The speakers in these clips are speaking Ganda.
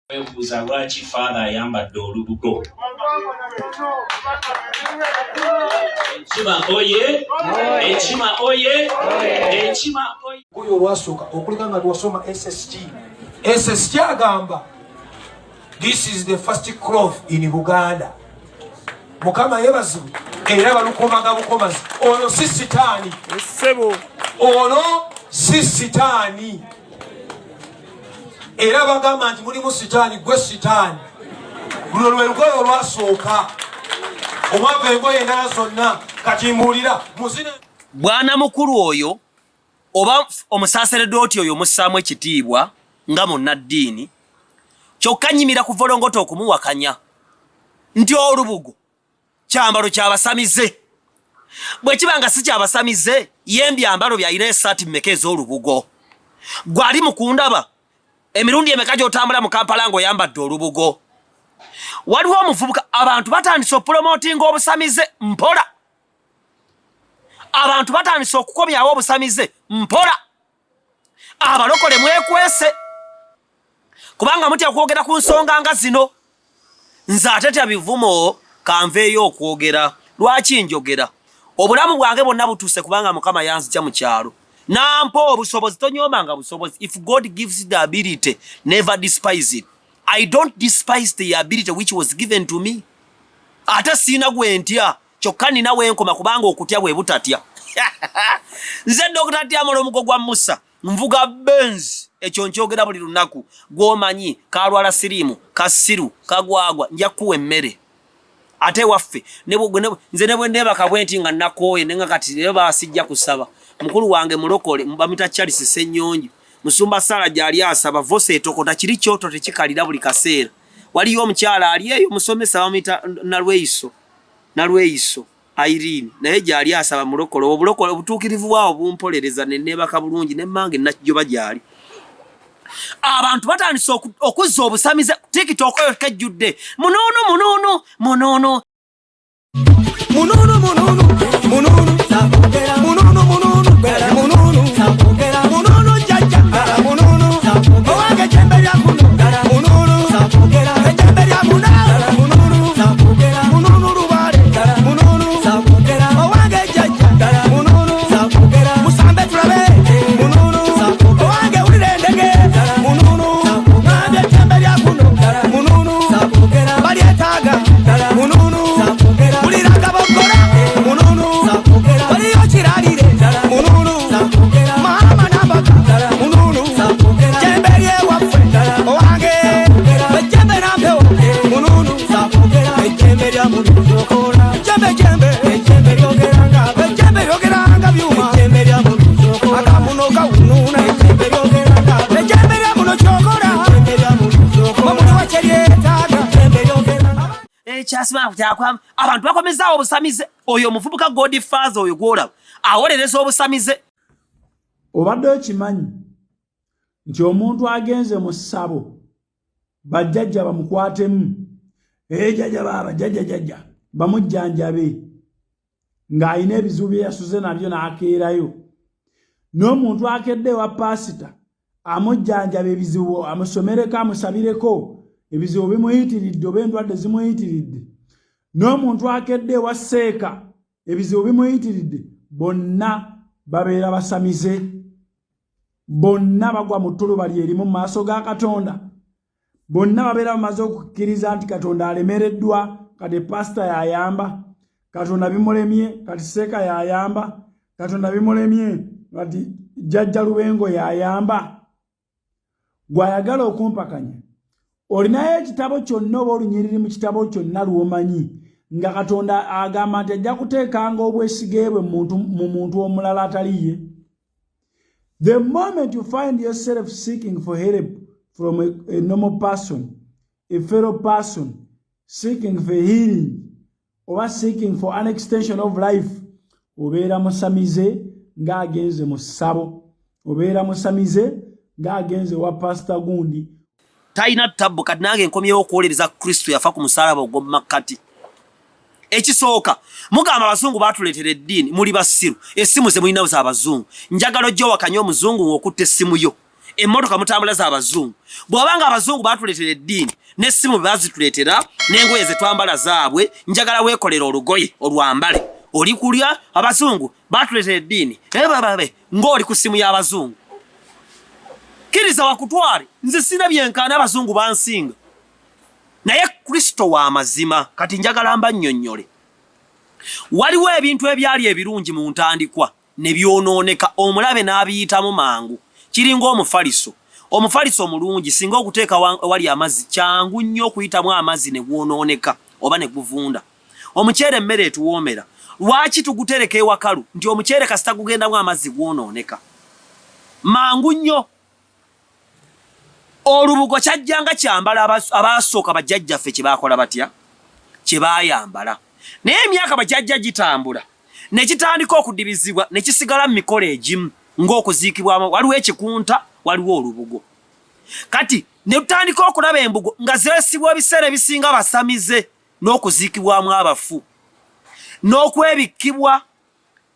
Webuuza lwaki father ayambadde olubugo. Ekima oye, ekima oye, ekima oye. Kuyo olwasooka okuleka nga twasoma SSG agamba this is the first cloth in Buganda. Mukama yebazibwe era balukomaga bukomazi. Ono si sitaani. Ono si sitaani. Era bagamba nti mulimu sitaani, gwe sitaani. Luno lwe lugoye olwasooka. Omwava engoye endala zonna kati mbuulira muzine. Bwana mukulu oyo oba omusaaseredooti oyo mussaamu ekitiibwa nga munnaddiini kyokka nnyimira ku volongoto okumuwakanya nti olubugo kyambalo kyabasamize. Bwe kiba nga si kyabasamize ye mbyambalo byalina essaati mmeka ez'olubugo. Gwe ali mukundaba emirundi emeka gy'otambula mu Kampala ng'oyambadde olubugo. Waliwo omuvubuka abantu batandise okupromotinga obusamize mpola. Abantu batandise okukomyawo obusamize mpola. Abalokole mwekwese kubanga mutya kwogera ku nsonga nga zino. Nze ate tya bivumo kanveeyo okwogera. Lwaki njogera? Obulamu bwange bwonna butuuse kubanga Mukama yanzija mu kyalo. Nampo obusobozi, tonyoomanga busobozi. If God gives the ability, never despise it. I don't despise the ability which was given to me. Ate siina gwe ntya kyokka nina wenkoma kubanga okutya bwe butatya. Nze Dr. Tyamala omugo gwa Musa nvuga Benz ekyo nkyogera buli lunaku. Gw'omanyi kalwala sirimu kasiru kagwagwa nja kuwa emmere. Ate waffe nze ne bwe ndebaka bwenti nga nakooye nenga kati lero basijja kusaba. Mukulu wange mulokole mbamita Charles Ssennyonyi musumba Sala gyali asaba vose etokota kiri kyoto tekikalira buli kaseera. Waliyo omukyala ali eyo musomesa bamita Nalweyiso Irene naye gyali asaba mulokole obulokole obutuukirivu bwawo bumpolereza nebaka bulungi nemmange nakijjoba gyali. Abantu batandise okuzza obusamize TikTok oyo kejjudde munono abantu bakomezaawo obusamize. Oyo omuvubuka Godfather oyo gwolaba awolereza obusamize. Obadde okimanyi nti omuntu agenze mu ssabo bajjajja bamukwatemu jjajja baba jjajja bamujjanjabe ng'ayina ebizibu bye yasuze nabyo n'akeerayo. N'omuntu akedde wa pasita amujjanjabe ebizibu amusomereko amusabireko ebizibu bimuyitiridde oba endwadde zimuyitiridde. N'omuntu akedde wa seeka ebizibu bimuyitiridde. Bonna babeera basamize. Bonna bagwa mu ttuluba lyerimu mu maaso ga Katonda. Bonna babeera bamaze okukkiriza nti Katonda alemereddwa kati pasita yayamba. Katonda bimulemye kati seeka yayamba. Katonda bimulemye kati jjajja Lubengo yayamba. Gwayagala okumpakanya olinayo ekitabo kyonna oba olunyiriri mu kitabo kyonna lw'omanyi nga Katonda agamba nti ajja kuteekanga obwesige bwe mu muntu omulala ataliye. The moment you find yourself seeking for help from a normal person, a fellow person, seeking for healing or seeking for an extension of life, obeera musamize ng'agenze mu ssabo. Obeera musamize ng'agenze wa pastor gundi. Taina tabbu kati nange nkomyewo okwolereza Kristo yafa ku musalaba ogw'omu makkati. Ekisooka mugamba abazungu batuleetera eddiini muli basiru essimu ze mulina za abazungu. Njagala ojja wakanya omuzungu ng'okutte essimu yo emmotoka mutambula z'abazungu bw'obanga abazungu batuleetera eddiini n'essimu bazituleetera n'engoye ze twambala zaabwe njagala weekolera olugoye olwambale oli kulya abazungu batuleetera eddiini ebababe ng'oli ku ssimu y'abazungu kkiriza wakutwale nze sina byenkaana abazungu bansinga naye Kristo wa mazima kati njagala mbannyonnyole waliwo ebintu ebyali ebirungi mu ntandikwa ne byonooneka omulabe n'abiyitamu mangu kiringa omufaliso omulungi singa okuteeka wali amazzi kyangu nnyo okuyitamu amazzi ne gwonooneka oba ne guvunda omuceere emmere etuwoomera lwaki tugutereka ewakalu nti omuceere kasita gugendamu amazzi gwonooneka mangu nnyo olubugo kyajjanga kyambala abaasooka bajjajjaffe kye baakola batya kye baayambala naye emyaka bajjajja gitambula ne kitandika okudibizibwa ne kisigala mu mikolo egimu ng'okuziikibwamu waliwo ekikunta waliwo olubugo kati ne tutandika okulaba embugo nga zeesibwa ebiseera ebisinga basamize n'okuziikibwamu abafu n'okwebikkibwa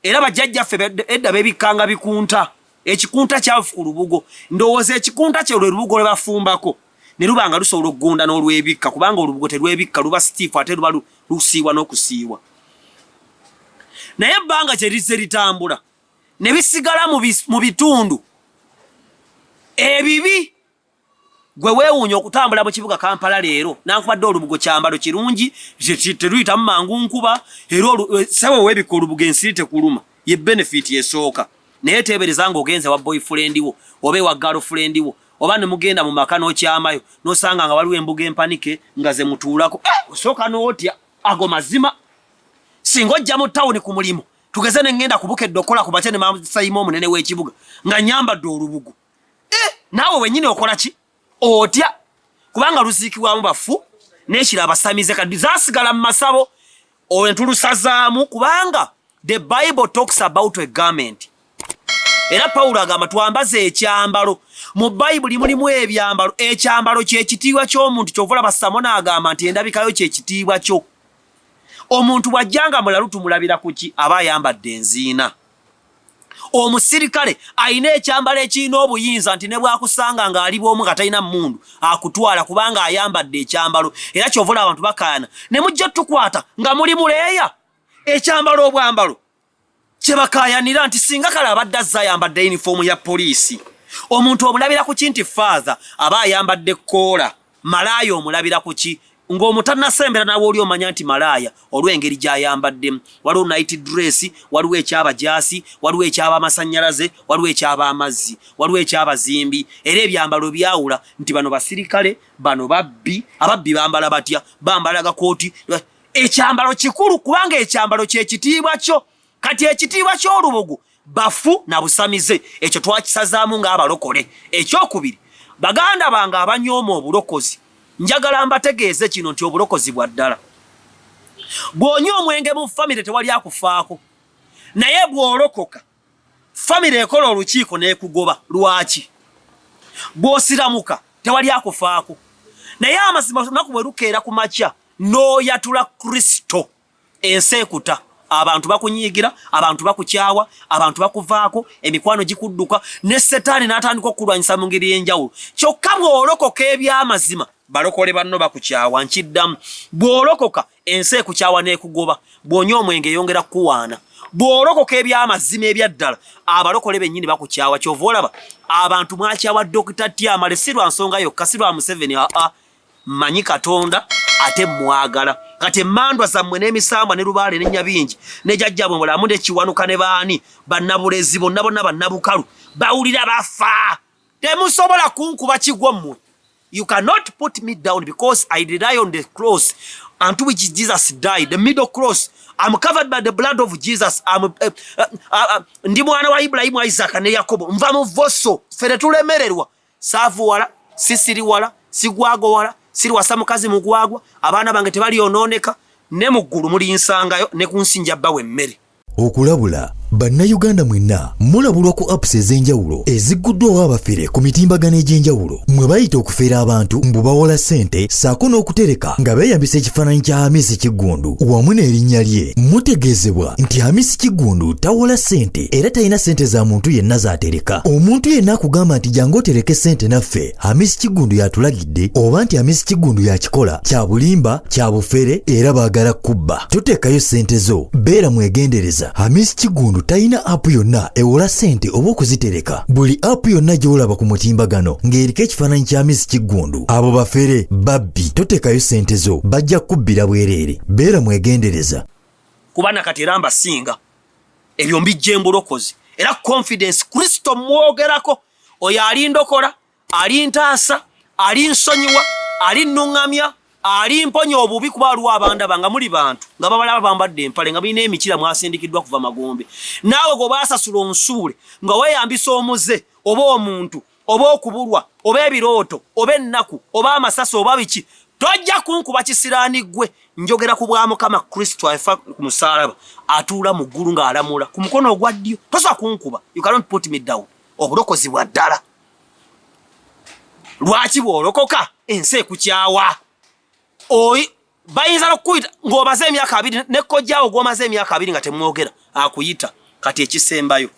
era bajjajjaffe edda beebikkanga bikunta ekikunta kyafu ku lubugo ndowooza ekikunta kye lwe lubugo lwe bafumbako ne luba nga lusobola okugunda n'olwebikka kubanga olubugo terwebikka luba sitiifu ate luba lusiiwa n'okusiiwa naye ebbanga kye lizze litambula ne bisigala mu bitundu ebibi gwe weewuunya okutambula mu kibuga Kampala leero nankubadde olubugo kyambalo kirungi teruyitamu mangu nkuba era sawe weebikka olubugo ensiri tekuluma ye benefit esooka naye teebereza ng'ogenze wa boyfriend wo oba ewa girlfriend wo oba ne mugenda mu maka n'okyamayo n'osanga nga waliwo embuga empanike nga ze mutuulako osooka n'otya ago mazima singa ojja mu tawuni ku mulimu tugeze ne ngenda kubukedde okola ku bakye ne masayima omunene w'ekibuga nga nyambadde olubugo naawe wennyini okola ki otya kubanga luziikibwamu bafu n'ekira abasamize kadi zaasigala mu masabo olulusazaamu kubanga the Bible talks about a garment era Pawulo agamba twambaze ekyambalo mu Bayibuli mulimu ebyambalo ekyambalo kyekitiibwa ky'omuntu ky'ovula Basamona agamba nti endabikayo kyekitiibwa kyo omuntu bw'ajjanga mulalu tumulabira ku ki aba ayambadde enziina omusirikale ayina ekyambalo ekirina obuyinza nti ne bwakusanga ng'ali bw'omu nga talina mmundu akutwala kubanga ayambadde ekyambalo era ky'ovula abantu bakaana ne mujja tukwata nga muli muleeya ekyambalo obwambalo kye bakaayanira nti singa kale abadde azza ayambadde yunifoomu ya poliisi omuntu omulabira ku ki nti faaza aba ayambadde koola malaaya omulabira ku ki ng'omutannasembera nawe oli omanya nti malaaya olw'engeri gy'ayambaddemu waliwo night dress waliwo ekyabajaasi waliwo ekyabamasannyalaze waliwo ekyabamazzi waliwo ekyabazimbi era ebyambalo byawula nti bano basirikale bano ababbi bambala batya bambala gakooti ekyambalo kikulu kubanga ekyambalo kyekitiibwa kyo kati ekitiibwa ky'olubugo bafu na busamize ekyo twakisazaamu ng'abalokole ekyokubiri baganda bange abanyooma obulokozi njagala mbategeeze kino nti obulokozi bwa ddala bw'onywa omwenge mu famire tewali akufaako naye bw'olokoka famire ekola olukiiko n'ekugoba lwaki bw'osiramuka tewali akufaako naye amazima olunaku bwe lukeera ku makya n'oyatula Kristo ensi ekuta abantu bakunyiigira abantu bakukyawa abantu bakuvaako emikwano gikudduka ne Setaani n'atandika okulwanyisa mu ngeri y'enjawulo kyokka bw'olokoka eby'amazima balokole banno bakukyawa nkiddamu bw'olokoka ensi ekukyawa n'ekugoba bw'onywa omwenge yongera kuwaana bw'olokoka eby'amazima ebyaddala abalokole bennyini bakukyawa kyova olaba abantu mwakyawa Dr. Tyamale si lwa nsonga yokka si lwa Museveni mmanyi Katonda ate mwagala kati emmandwa zammwe n'emisambwa ne Lubaale ne Nyabingi ne jjajjabwe mulamu ne Kiwanuka ne baani bannabulezi bonna bannabukalu bawulira bafa temusobola kunkuba kigwo mmwe. You cannot put me down because I rely on the cross unto which Jesus died, the middle cross. I'm covered by the blood of Jesus. Ndi mwana wa Ibrahimu, Isaac ne Yakobo. Nva mu voso fere tulemererwa. Savu wala, sisiri wala, sigwago wala, siri wasa mukazi mugwagwa, abaana bange tebali ononeka, ne mu ggulu muli nsangayo ne kunsinja bbawe mmere. Okulabula Bannayuganda mwenna mulabulwa ku apps ez'enjawulo ezigguddwawo abafere ku mitimbagano egy'enjawulo mwe bayita okufeera abantu mbu bawola ssente ssaako n'okutereka nga beeyambisa ekifaananyi kya Hamisi Kiggundu wamu n'erinnya lye. Mutegeezebwa nti Hamisi Kiggundu tawola ssente era talina ssente za muntu yenna z'atereka. Omuntu yenna akugamba nti jangu otereke ssente naffe Hamisi Kiggundu yatulagidde oba nti Hamisi Kiggundu yakikola kya bulimba kya bufere era baagala kubba. Toteekayo ssente zo, beera mwegendereza. Hamisi Kiggundu talina app yonna ewola ssente oba okuzitereka. Buli app yonna gy'olaba ku mutimbagano ng'eriko ekifaananyi kya Hamisi Kiggundu, abo bafere babbi. Toteekayo ssente zo, bajja kubbira bwereere. Beera mwegendereza. Kuba nakati era mbasinga ebyo mbijja embulokozi era confidence Kristo mwogerako oyo alindokola alintaasa alinsonyiwa alinnuŋŋamya alimponya obubi kuba waliwo abandaba nga muli bantu nga babalaba bambadde empale nga balina emikira mwasindikiddwa kuva Magombe. Naawe gwebaasasula onsuule nga weeyambisa omuze oba omuntu oba okubulwa oba ebirooto oba ennaku oba amasasi oba biki, tojja kunkuba kisiraani ggwe. Njogera ku bwa Mukama Kristo afa ku musaalaba atuula mu ggulu ng'alamula ku mukono ogwa ddyo. Tosobola kunkuba. You cannot put me down. Obulokozi bwa ddala. Lwaki bw'olokoka ensi ekukyawa? Oyi bayinza n'okukuyita ng'omaze emyaka 2 ne kojjaawo gw'omaze emyaka 2 nga temwogera akuyita kati ekisembayo.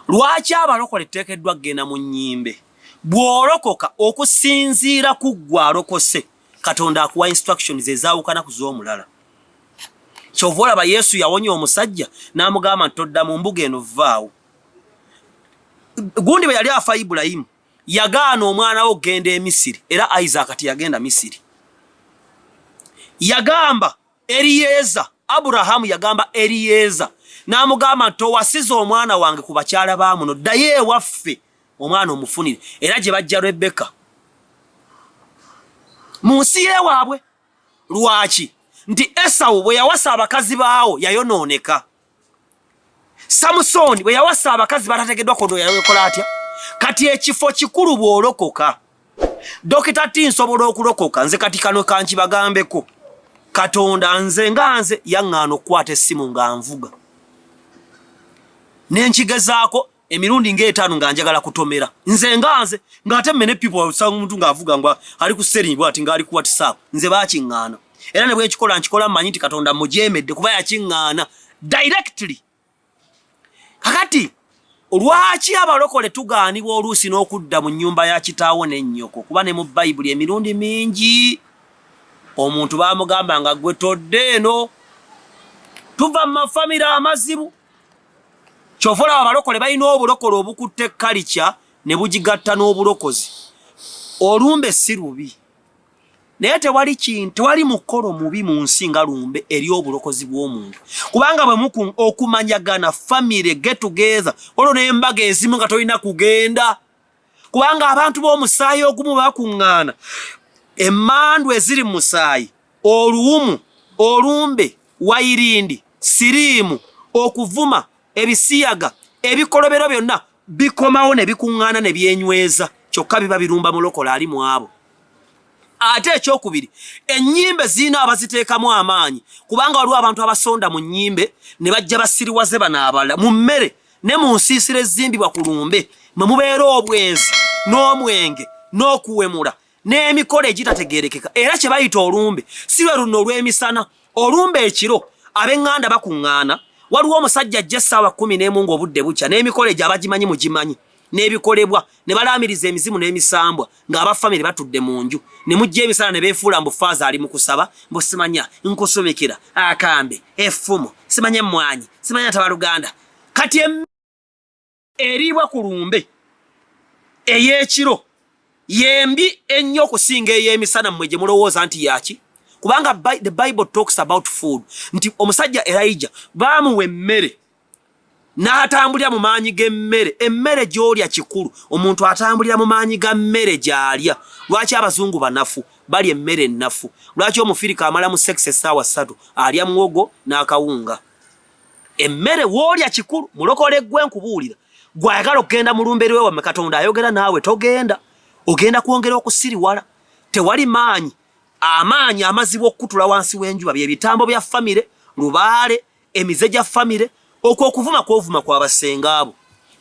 Lwaki abalokole etteekeddwa kugenda mu nnyimbe? Bw'olokoka okusinziira ku ggwe alokose Katonda akuwa instructions ezaawukana ku z'omulala. Kyova olaba Yesu yawonya omusajja n'amugamba nti todda mu mbuga eno vvaawo. Gundi bwe yali afa Ibulayimu yagaana omwana we okugenda e Misiri era Isaac kati yagenda Misiri. Yagamba Eriyeeza, Aburahamu yagamba Eriyeeza n'amugamba nti towasiza omwana wange ku bakyala ba muno, ddayo ewaffe omwana omufunire. Era gye bajja Rebeka mu nsi y'ewaabwe. Lwaki? Nti Esawu bwe yawasa abakazi baawo yayonooneka. Samusoni bwe yawasa abakazi batategeddwa kondo yayokola atya? Kati ekifo kikulu bw'olokoka. Dokita ti nsobola okulokoka nze kati kano kankibagambeko. Katonda nze nga nze yaŋŋaana okukwata essimu nga nvuga. Nenkigezaako emirundi ng'etaano nga njagala kutomera. Nze nga nze ng'ate mene people usanga omuntu ng'avuga ngo ali ku seringi ati ng'ali ku WhatsApp. Nze baakiŋŋaana. Era ne bwe nkikola mmanyi nti Katonda mujeemedde kuba yakiŋŋaana directly. Kakati lwaki abalokole tugaanibwa oluusi n'okudda mu nnyumba ya kitaawo n'ennyoko? Kuba ne mu Bayibuli emirundi mingi omuntu baamugamba nga gwe todde eno tuva mu mafamire amazibu. Kyova olaba abalokole balina obulokole obukutte kalica ne bugigatta n'obulokozi. Olumbe si lubi naye tewali kintu, tewali mukolo mubi mu nsi nga lumbe eri obulokozi bw'omuntu. Kubanga bwe muku okumanyagana family get together olwo n'embaga ezimu nga tolina kugenda. Kubanga abantu b'omusaayi ogumu bakuŋŋaana. Emmandu eziri mu musaayi, oluwumu, olumbe, wayirindi, siriimu, okuvuma, ebisiyaga, ebikolobero byonna bikomawo ne bikuŋŋaana ne byenyweza. Kyokka biba birumba mulokole ali mu abo. Ate ekyokubiri, ennyimbe zirina abaziteekamu amaanyi. Kubanga waliwo abantu abasonda mu nnyimbe ne bajja basiriwaze bano abalala. Mu mmere ne mu nsiisira ezimbibwa ku lumbe mwe mubeera obwenzi n'omwenge n'okuwemula n'emikolo egitategeerekeka. Era kye bayita olumbe si lwe luno olw'emisana. Olumbe ekiro ab'eŋŋanda bakuŋŋaana. Waliwo omusajja ajja essaawa 11 ng'obudde bukya n'emikolo egyo abagimanyi mugimanyi n'ebikolebwa ne balaamiriza emizimu n'emisambwa ng'abafamire batudde mu nju ne mujja emisala ne beefuula mbu faaza ali mu kusaba mbu simanya nkusumikira akambe effumo simanya emmwanyi simanya tabaluganda. Kati eriibwa ku lumbe ey'ekiro yembi ennyo okusinga ey'emisana mmwe gye mulowooza nti yaki. Kubanga the Bible talks about food. Nti omusajja Elijah baamuwa emmere n'atambulira mu maanyi g'emmere. Emmere gy'olya kikulu. Omuntu atambulira mu maanyi ga mmere gy'alya. Lwaki abazungu banafu balya emmere ennafu? Lwaki omufirika amala mu sex essaawa 3 alya muwogo n'akawunga? Emmere w'olya kikulu. Mulokole ggwe nkubuulira, gwayagala okugenda mu lumbe lwe wamme Katonda ayogera naawe togenda. Ogenda kwongera okusiriwala. Tewali maanyi. Amaanyi amazibu okutula wansi w'enjuba bye bitambo bya famire, lubaale, emize gya famire, okwo okuvuma kwovuma kwabasenga abo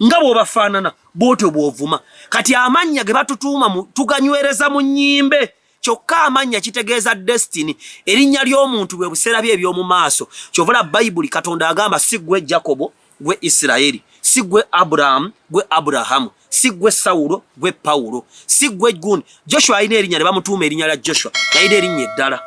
nga bw'obafaanana bw'otyo bw'ovuma kati amannya ge batutuuma tuganywereza mu nnyimbe kyokka amannya kitegeeza destiny erinnya ly'omuntu bwe buseera bye eby'omu maaso kyovula bayibuli katonda agamba si gwe Jakobo gwe Isirayiri si gwe Aburahamu gwe Aburahamu si gwe Sawulo gwe Pawulo si gwe gundi Joshua alina erinnya ne bamutuuma erinnya lya Joshua yalina erinnya eddala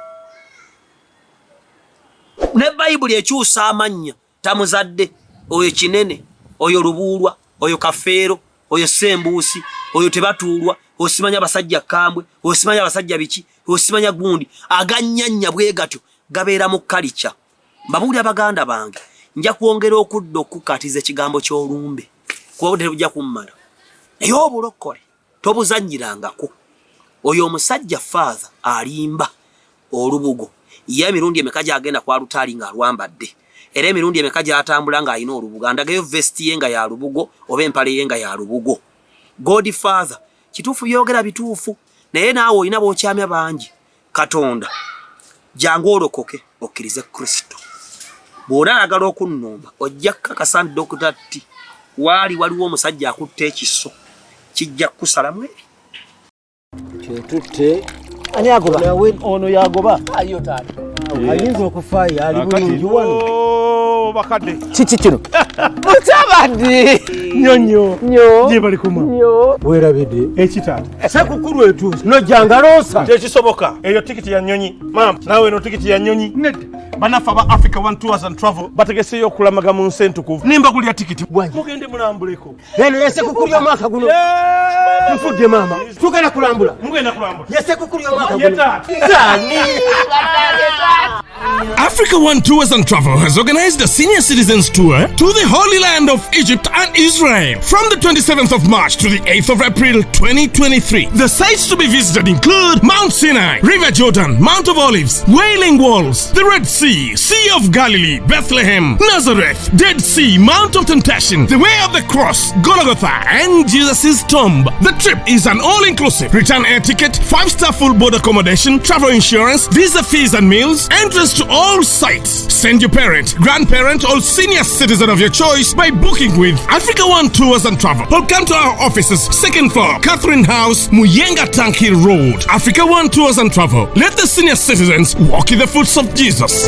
ne bayibuli ekyusa amannya tamuzadde oyo kinene oyo lubuulwa oyo kafeero oyo sembuusi oyo tebatuulwa osimanya abasajja kambwe osimanya abasajja biki osimanya gundi aganyanya bwe gatyo gabeera mu kalicha mbabuulira baganda bange nja kwongera okudda okukatiza ekigambo ky'olumbe kuba tebujja kummala naye obulokole tobuzannyirangako oyo omusajja father alimba olubugo ye emirundi emeka gyagenda kwa lutaali ng'alwambadde era emirundi emeka gyatambula ng'alina olubugo andagayo vesti ye nga ya lubugo oba empale ye nga ya lubugo God Father kituufu byogera bituufu naye naawe olina b'okyamya bangi katonda jangu olokoke okkirize Kristo bw'ola ayagala okunnumba ojja kukakasa Dr. T waliwo omusajja akutte ekiso kijja kukusalamu eri kyetutte ani agoba nawe ono yagoba ayo taata ayinza okufaayo ali bulungi wano bakadde kiki kino mutabadde nyonyo nyo gye bali kuma nyo weerabidde ekitaata sekukulu etuusi nojjanga loosa tekisoboka eyo tikiti ya nyonyi maama naawe eno tikiti ya nyonyi nedda bannaffe aba Africa One Tours and Travel bategeseyo okulamaga mu nsi entukuvu nimba kulya tikiti mugende mulambuleko eno yesekukulu y'omwaka guno tufudde maama tugenda kulambula mugenda kulambula yesekukulu y'omwaka guno yetaata Africa One Tours and Travel has organized a senior citizens tour to the Holy Land of Egypt and Israel from the 27th of March to the 8th of April 2023. The sites to be visited include Mount Sinai, River Jordan, Mount of Olives, Wailing Walls, the Red Sea, Sea of Galilee, Bethlehem, Nazareth, Dead Sea, Mount of Temptation, the Way of the Cross, Golgotha, and Jesus' tomb. The trip is an all-inclusive return air ticket, 5-star full board accommodation, travel insurance, visa fees and meals, entrance to all sites. Send your parent, grandparent, or senior citizen of your choice by booking with Africa One Tours and Travel. Or come to our offices, 2nd floor, Catherine House, Muyenga Tanki Road. Africa One Tours and Travel. Let the senior citizens walk in the footsteps of Jesus.